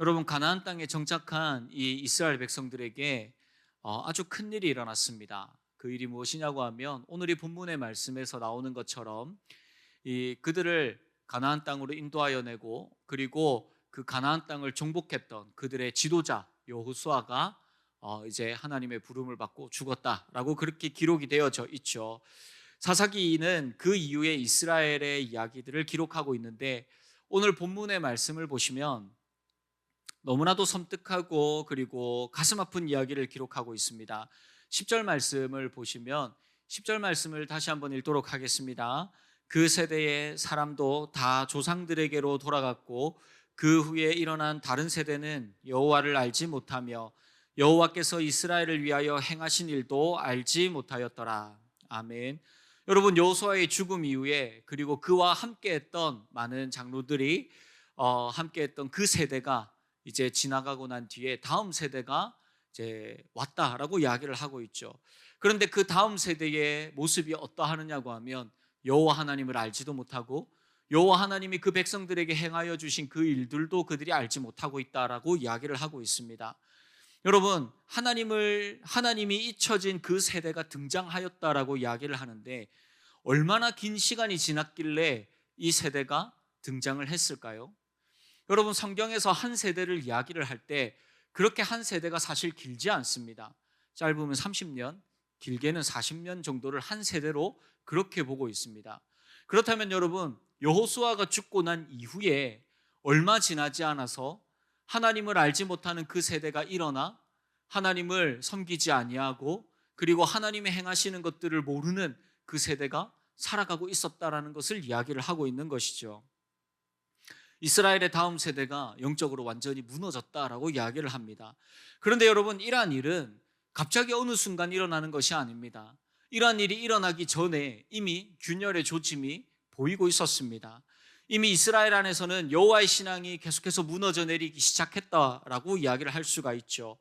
여러분, 가나안 땅에 정착한 이 이스라엘 백성들에게 아주 큰 일이 일어났습니다. 그 일이 무엇이냐고 하면 오늘 이 본문의 말씀에서 나오는 것처럼 이 그들을 가나안 땅으로 인도하여 내고, 그리고 그 가나안 땅을 정복했던 그들의 지도자 여호수아가 이제 하나님의 부름을 받고 죽었다라고 그렇게 기록이 되어져 있죠. 사사기는 그 이후에 이스라엘의 이야기들을 기록하고 있는데, 오늘 본문의 말씀을 보시면 너무나도 섬뜩하고 그리고 가슴 아픈 이야기를 기록하고 있습니다. 10절 말씀을 보시면, 10절 말씀을 다시 한번 읽도록 하겠습니다. 그 세대의 사람도 다 조상들에게로 돌아갔고, 그 후에 일어난 다른 세대는 여호와를 알지 못하며 여호와께서 이스라엘을 위하여 행하신 일도 알지 못하였더라. 아멘. 여러분, 여호수아의 죽음 이후에, 그리고 그와 함께했던 많은 장로들이 함께했던 그 세대가 이제 지나가고 난 뒤에 다음 세대가 이제 왔다라고 이야기를 하고 있죠. 그런데 그 다음 세대의 모습이 어떠하느냐고 하면, 여호와 하나님을 알지도 못하고 여호와 하나님이 그 백성들에게 행하여 주신 그 일들도 그들이 알지 못하고 있다라고 이야기를 하고 있습니다. 여러분, 하나님이 잊혀진 그 세대가 등장하였다라고 이야기를 하는데, 얼마나 긴 시간이 지났길래 이 세대가 등장을 했을까요? 여러분, 성경에서 한 세대를 이야기를 할 때 그렇게 한 세대가 사실 길지 않습니다. 짧으면 30년, 길게는 40년 정도를 한 세대로 그렇게 보고 있습니다. 그렇다면 여러분, 여호수아가 죽고 난 이후에 얼마 지나지 않아서 하나님을 알지 못하는 그 세대가 일어나 하나님을 섬기지 아니하고, 그리고 하나님이 행하시는 것들을 모르는 그 세대가 살아가고 있었다라는 것을 이야기를 하고 있는 것이죠. 이스라엘의 다음 세대가 영적으로 완전히 무너졌다라고 이야기를 합니다. 그런데 여러분, 이러한 일은 갑자기 어느 순간 일어나는 것이 아닙니다. 이러한 일이 일어나기 전에 이미 균열의 조짐이 보이고 있었습니다. 이미 이스라엘 안에서는 여호와의 신앙이 계속해서 무너져 내리기 시작했다라고 이야기를 할 수가 있죠.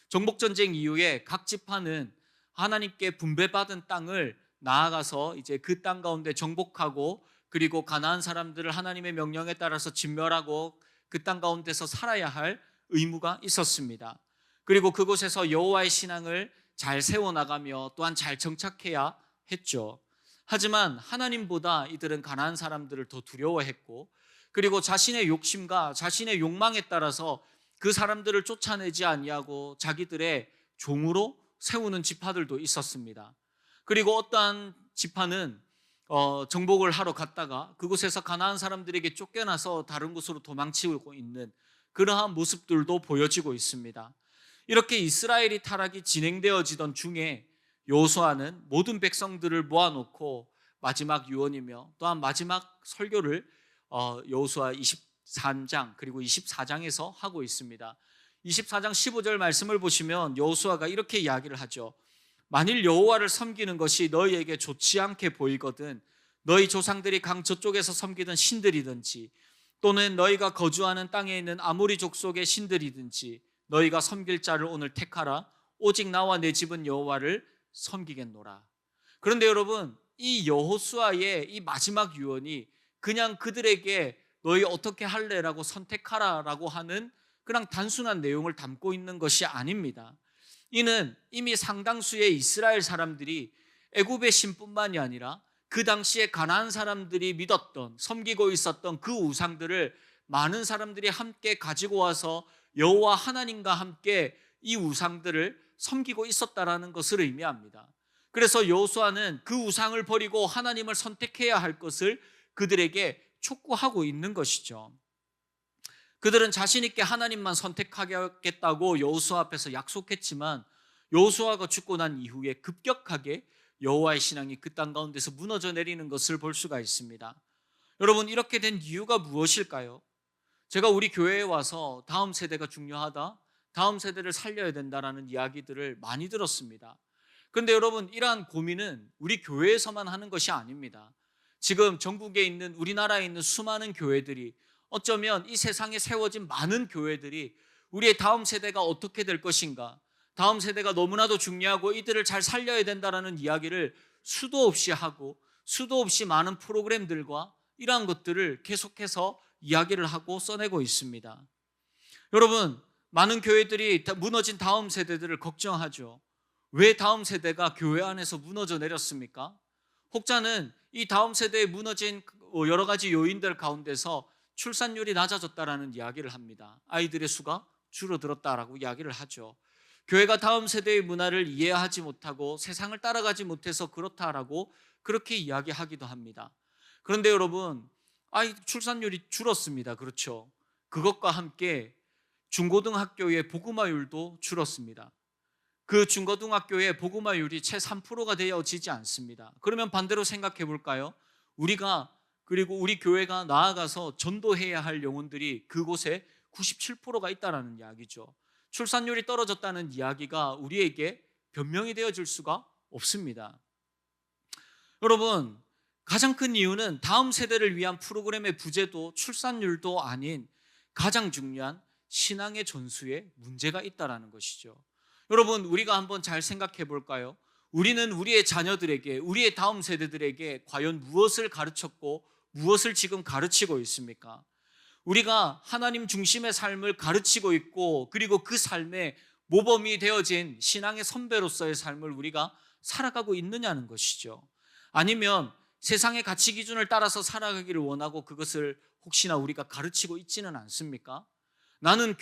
정복전쟁 이후에 각 지파는 하나님께 분배받은 땅을 나아가서 이제 그 땅 가운데 정복하고, 그리고 가나안 사람들을 하나님의 명령에 따라서 진멸하고 그 땅 가운데서 살아야 할 의무가 있었습니다. 그리고 그곳에서 여호와의 신앙을 잘 세워나가며 또한 잘 정착해야 했죠. 하지만 하나님보다 이들은 가나안 사람들을 더 두려워했고, 그리고 자신의 욕심과 자신의 욕망에 따라서 그 사람들을 쫓아내지 아니하고 자기들의 종으로 세우는 지파들도 있었습니다. 그리고 어떠한 지파는 정복을 하러 갔다가 그곳에서 가나안 사람들에게 쫓겨나서 다른 곳으로 도망치고 있는 그러한 모습들도 보여지고 있습니다. 이렇게 이스라엘이 타락이 진행되어지던 중에 여호수아는 모든 백성들을 모아놓고 마지막 유언이며 또한 마지막 설교를 여호수아 23장 그리고 24장에서 하고 있습니다. 24장 15절 말씀을 보시면 여호수아가 이렇게 이야기를 하죠. 만일 여호와를 섬기는 것이 너희에게 좋지 않게 보이거든 너희 조상들이 강 저쪽에서 섬기던 신들이든지, 또는 너희가 거주하는 땅에 있는 아모리 족속의 신들이든지 너희가 섬길 자를 오늘 택하라. 오직 나와 내 집은 여호와를 섬기겠노라. 그런데 여러분, 이 여호수아의 이 마지막 유언이 그냥 그들에게 너희 어떻게 할래라고 선택하라라고 하는 그냥 단순한 내용을 담고 있는 것이 아닙니다. 이는 이미 상당수의 이스라엘 사람들이 애굽의 신뿐만이 아니라 그 당시에 가나안 사람들이 믿었던, 섬기고 있었던 그 우상들을 많은 사람들이 함께 가지고 와서 여호와 하나님과 함께 이 우상들을 섬기고 있었다라는 것을 의미합니다. 그래서 여호수아는 그 우상을 버리고 하나님을 선택해야 할 것을 그들에게 촉구하고 있는 것이죠. 그들은 자신 있게 하나님만 선택하겠다고 여호수아 앞에서 약속했지만, 여호수아가 죽고 난 이후에 급격하게 여호와의 신앙이 그 땅 가운데서 무너져 내리는 것을 볼 수가 있습니다. 여러분, 이렇게 된 이유가 무엇일까요? 제가 우리 교회에 와서 다음 세대가 중요하다, 다음 세대를 살려야 된다라는 이야기들을 많이 들었습니다. 그런데 여러분, 이러한 고민은 우리 교회에서만 하는 것이 아닙니다. 지금 전국에 있는, 우리나라에 있는 수많은 교회들이, 어쩌면 이 세상에 세워진 많은 교회들이 우리의 다음 세대가 어떻게 될 것인가, 다음 세대가 너무나도 중요하고 이들을 잘 살려야 된다라는 이야기를 수도 없이 하고, 수도 없이 많은 프로그램들과 이러한 것들을 계속해서 이야기를 하고 써내고 있습니다. 여러분, 많은 교회들이 무너진 다음 세대들을 걱정하죠. 왜 다음 세대가 교회 안에서 무너져 내렸습니까? 혹자는 이 다음 세대에 무너진 여러 가지 요인들 가운데서 출산율이 낮아졌다라는 이야기를 합니다. 아이들의 수가 줄어들었다라고 이야기를 하죠. 교회가 다음 세대의 문화를 이해하지 못하고 세상을 따라가지 못해서 그렇다라고 그렇게 이야기하기도 합니다. 그런데 여러분, 아이 출산율이 줄었습니다. 그렇죠? 그것과 함께 중고등학교의 복음화율도 줄었습니다. 그 중고등학교의 복음화율이 채 3%가 되어지지 않습니다. 그러면 반대로 생각해 볼까요? 우리가 그리고 우리 교회가 나아가서 전도해야 할 영혼들이 그곳에 97%가 있다는 이야기죠. 출산율이 떨어졌다는 이야기가 우리에게 변명이 되어질 수가 없습니다. 여러분, 가장 큰 이유는 다음 세대를 위한 프로그램의 부재도 출산율도 아닌 가장 중요한 신앙의 전수에 문제가 있다는 것이죠. 여러분, 우리가 한번 잘 생각해 볼까요? 우리는 우리의 자녀들에게, 우리의 다음 세대들에게 과연 무엇을 가르쳤고 무엇을 지금 가르치고 있습니까? 우리가 하나님 중심의 삶을 가르치고 있고, 그리고 그 삶에 모범이 되어진 신앙의 선배로서의 삶을 우리가 살아가고 있느냐는 것이죠. 아니면 세상의 가치 기준을 따라서 살아가기를 원하고 그것을 혹시나 우리가 가르치고 있지는 않습니까? 나는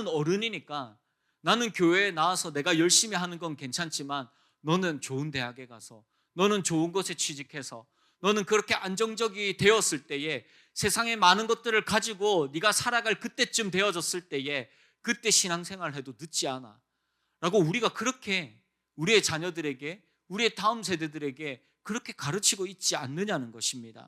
어른이니까 나는 교회에 나와서 내가 열심히 하는 건 괜찮지만 너는 좋은 대학에 가서, 너는 좋은 곳에 취직해서, 너는 그렇게 안정적이 되었을 때에, 세상의 많은 것들을 가지고 네가 살아갈 그때쯤 되어졌을 때에 그때 신앙생활을 해도 늦지 않아 라고 우리가 그렇게 우리의 자녀들에게, 우리의 다음 세대들에게 그렇게 가르치고 있지 않느냐는 것입니다.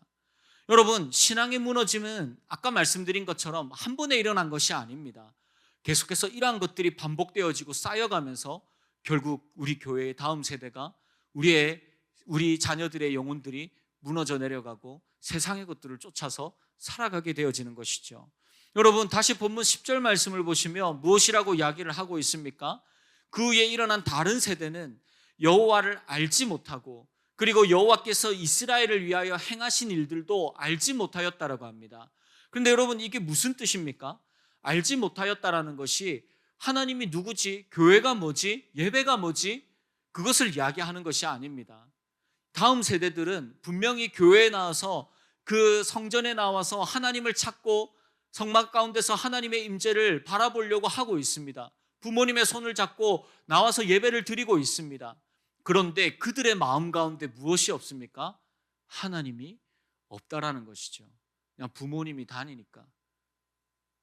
여러분, 신앙의 무너짐은 아까 말씀드린 것처럼 한 번에 일어난 것이 아닙니다. 계속해서 이러한 것들이 반복되어지고 쌓여가면서 결국 우리 교회의 다음 세대가, 우리 자녀들의 영혼들이 무너져 내려가고 세상의 것들을 쫓아서 살아가게 되어지는 것이죠. 여러분, 다시 본문 10절 말씀을 보시면 무엇이라고 이야기를 하고 있습니까? 그 후에 일어난 다른 세대는 여호와를 알지 못하고, 그리고 여호와께서 이스라엘을 위하여 행하신 일들도 알지 못하였다라고 합니다. 그런데 여러분, 이게 무슨 뜻입니까? 알지 못하였다라는 것이 하나님이 누구지, 교회가 뭐지, 예배가 뭐지, 그것을 이야기하는 것이 아닙니다. 다음 세대들은 분명히 교회에 나와서, 그 성전에 나와서 하나님을 찾고 성막 가운데서 하나님의 임재를 바라보려고 하고 있습니다. 부모님의 손을 잡고 나와서 예배를 드리고 있습니다. 그런데 그들의 마음 가운데 무엇이 없습니까? 하나님이 없다라는 것이죠. 그냥 부모님이 다니니까,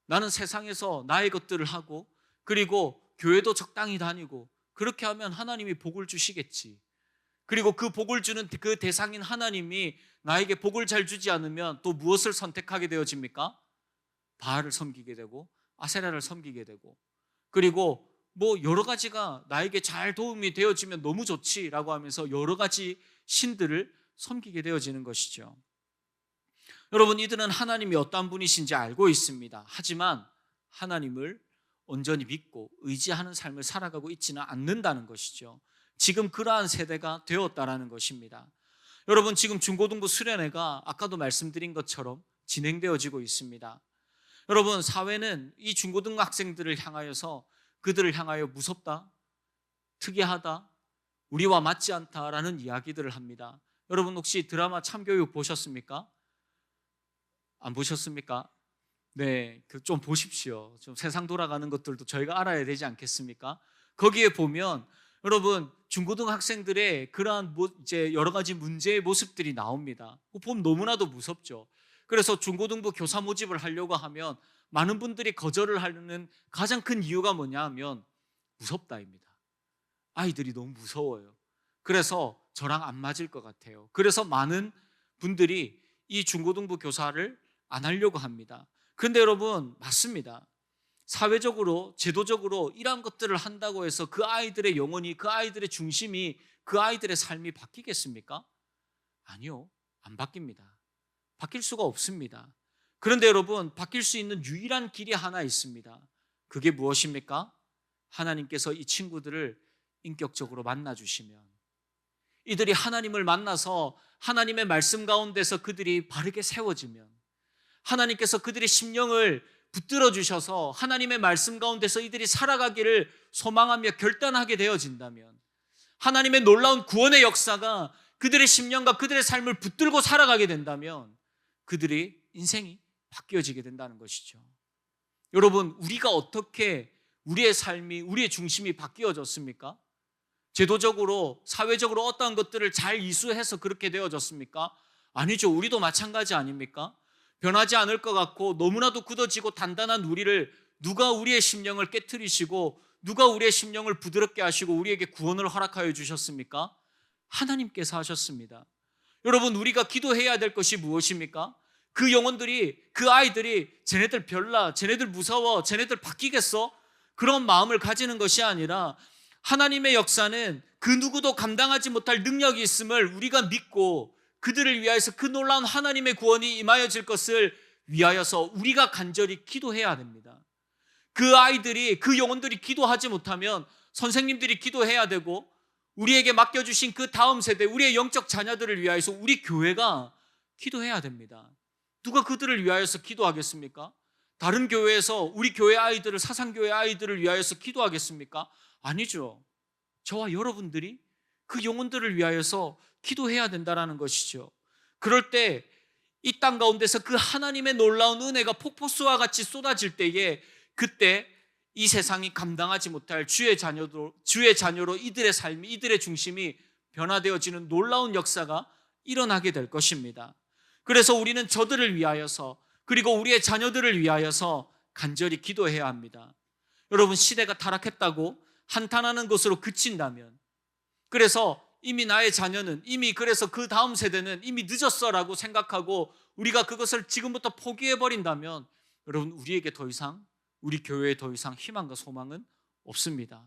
나는 세상에서 나의 것들을 하고, 그리고 교회도 적당히 다니고, 그렇게 하면 하나님이 복을 주시겠지. 그리고 그 복을 주는 그 대상인 하나님이 나에게 복을 잘 주지 않으면 또 무엇을 선택하게 되어집니까? 바알을 섬기게 되고 아세라를 섬기게 되고, 그리고 여러 가지가 나에게 잘 도움이 되어지면 너무 좋지라고 하면서 여러 가지 신들을 섬기게 되어지는 것이죠. 여러분, 이들은 하나님이 어떤 분이신지 알고 있습니다. 하지만 하나님을 온전히 믿고 의지하는 삶을 살아가고 있지는 않는다는 것이죠. 지금 그러한 세대가 되었다라는 것입니다. 여러분, 지금 중고등부 수련회가 아까도 말씀드린 것처럼 진행되어지고 있습니다. 여러분, 사회는 이 중고등 학생들을 향하여서, 그들을 향하여 무섭다, 특이하다, 우리와 맞지 않다라는 이야기들을 합니다. 여러분, 혹시 드라마 참교육 보셨습니까? 안 보셨습니까? 네, 좀 보십시오. 좀 세상 돌아가는 것들도 저희가 알아야 되지 않겠습니까? 거기에 보면 여러분, 중고등 학생들의 그러한 이제 여러 가지 문제의 모습들이 나옵니다. 보면 너무나도 무섭죠. 그래서 중고등부 교사 모집을 하려고 하면 많은 분들이 거절을 하는 가장 큰 이유가 뭐냐 하면 무섭다입니다. 아이들이 너무 무서워요. 그래서 저랑 안 맞을 것 같아요. 그래서 많은 분들이 이 중고등부 교사를 안 하려고 합니다. 그런데 여러분, 맞습니다. 사회적으로, 제도적으로 이러한 것들을 한다고 해서 그 아이들의 영혼이, 그 아이들의 중심이, 그 아이들의 삶이 바뀌겠습니까? 아니요, 안 바뀝니다. 바뀔 수가 없습니다. 그런데 여러분, 바뀔 수 있는 유일한 길이 하나 있습니다. 그게 무엇입니까? 하나님께서 이 친구들을 인격적으로 만나주시면, 이들이 하나님을 만나서 하나님의 말씀 가운데서 그들이 바르게 세워지면, 하나님께서 그들의 심령을 붙들어 주셔서 하나님의 말씀 가운데서 이들이 살아가기를 소망하며 결단하게 되어진다면, 하나님의 놀라운 구원의 역사가 그들의 심령과 그들의 삶을 붙들고 살아가게 된다면 그들의 인생이 바뀌어지게 된다는 것이죠. 여러분, 우리가 어떻게 우리의 삶이, 우리의 중심이 바뀌어졌습니까? 제도적으로, 사회적으로 어떠한 것들을 잘 이수해서 그렇게 되어졌습니까? 아니죠. 우리도 마찬가지 아닙니까? 변하지 않을 것 같고 너무나도 굳어지고 단단한 우리를 누가 우리의 심령을 깨트리시고 누가 우리의 심령을 부드럽게 하시고 우리에게 구원을 허락하여 주셨습니까? 하나님께서 하셨습니다. 여러분, 우리가 기도해야 될 것이 무엇입니까? 그 영혼들이, 그 아이들이 쟤네들 별나, 쟤네들 무서워, 쟤네들 바뀌겠어? 그런 마음을 가지는 것이 아니라 하나님의 역사는 그 누구도 감당하지 못할 능력이 있음을 우리가 믿고 그들을 위하여서 그 놀라운 하나님의 구원이 임하여질 것을 위하여서 우리가 간절히 기도해야 됩니다. 그 아이들이, 그 영혼들이 기도하지 못하면 선생님들이 기도해야 되고 우리에게 맡겨주신 그 다음 세대, 우리의 영적 자녀들을 위하여서 우리 교회가 기도해야 됩니다. 누가 그들을 위하여서 기도하겠습니까? 다른 교회에서 우리 교회 아이들을, 사상교회 아이들을 위하여서 기도하겠습니까? 아니죠. 저와 여러분들이 그 영혼들을 위하여서 기도해야 된다는 것이죠. 그럴 때 이 땅 가운데서 그 하나님의 놀라운 은혜가 폭포수와 같이 쏟아질 때에 그때 이 세상이 감당하지 못할 주의 자녀로 이들의 삶이, 이들의 중심이 변화되어지는 놀라운 역사가 일어나게 될 것입니다. 그래서 우리는 저들을 위하여서, 그리고 우리의 자녀들을 위하여서 간절히 기도해야 합니다. 여러분, 시대가 타락했다고 한탄하는 것으로 그친다면, 그래서 이미 나의 자녀는, 이미 그래서 그 다음 세대는 이미 늦었어라고 생각하고 우리가 그것을 지금부터 포기해버린다면 여러분, 우리에게 더 이상, 우리 교회에 더 이상 희망과 소망은 없습니다.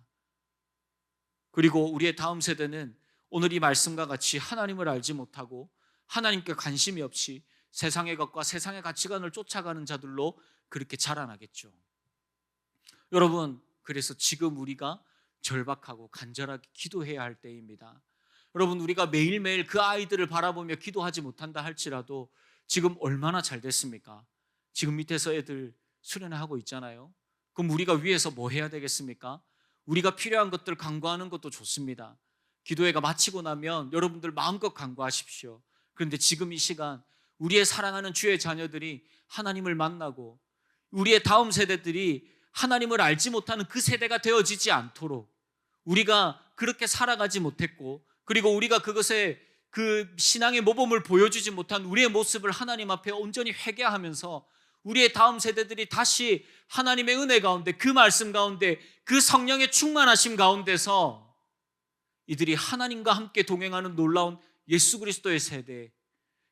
그리고 우리의 다음 세대는 오늘 이 말씀과 같이 하나님을 알지 못하고 하나님께 관심이 없이 세상의 것과 세상의 가치관을 쫓아가는 자들로 그렇게 자라나겠죠. 여러분, 그래서 지금 우리가 절박하고 간절하게 기도해야 할 때입니다. 여러분, 우리가 매일매일 그 아이들을 바라보며 기도하지 못한다 할지라도 지금 얼마나 잘 됐습니까? 지금 밑에서 애들 수련하고 있잖아요. 그럼 우리가 위에서 뭐 해야 되겠습니까? 우리가 필요한 것들 간구하는 것도 좋습니다. 기도회가 마치고 나면 여러분들 마음껏 간구하십시오. 그런데 지금 이 시간 우리의 사랑하는 주의 자녀들이 하나님을 만나고 우리의 다음 세대들이 하나님을 알지 못하는 그 세대가 되어지지 않도록, 우리가 그렇게 살아가지 못했고 그리고 우리가 그것에 그 신앙의 모범을 보여주지 못한 우리의 모습을 하나님 앞에 온전히 회개하면서 우리의 다음 세대들이 다시 하나님의 은혜 가운데, 그 말씀 가운데, 그 성령의 충만하심 가운데서 이들이 하나님과 함께 동행하는 놀라운 예수 그리스도의 세대,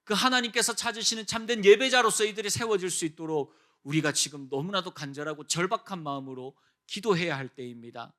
그 하나님께서 찾으시는 참된 예배자로서 이들이 세워질 수 있도록 우리가 지금 너무나도 간절하고 절박한 마음으로 기도해야 할 때입니다.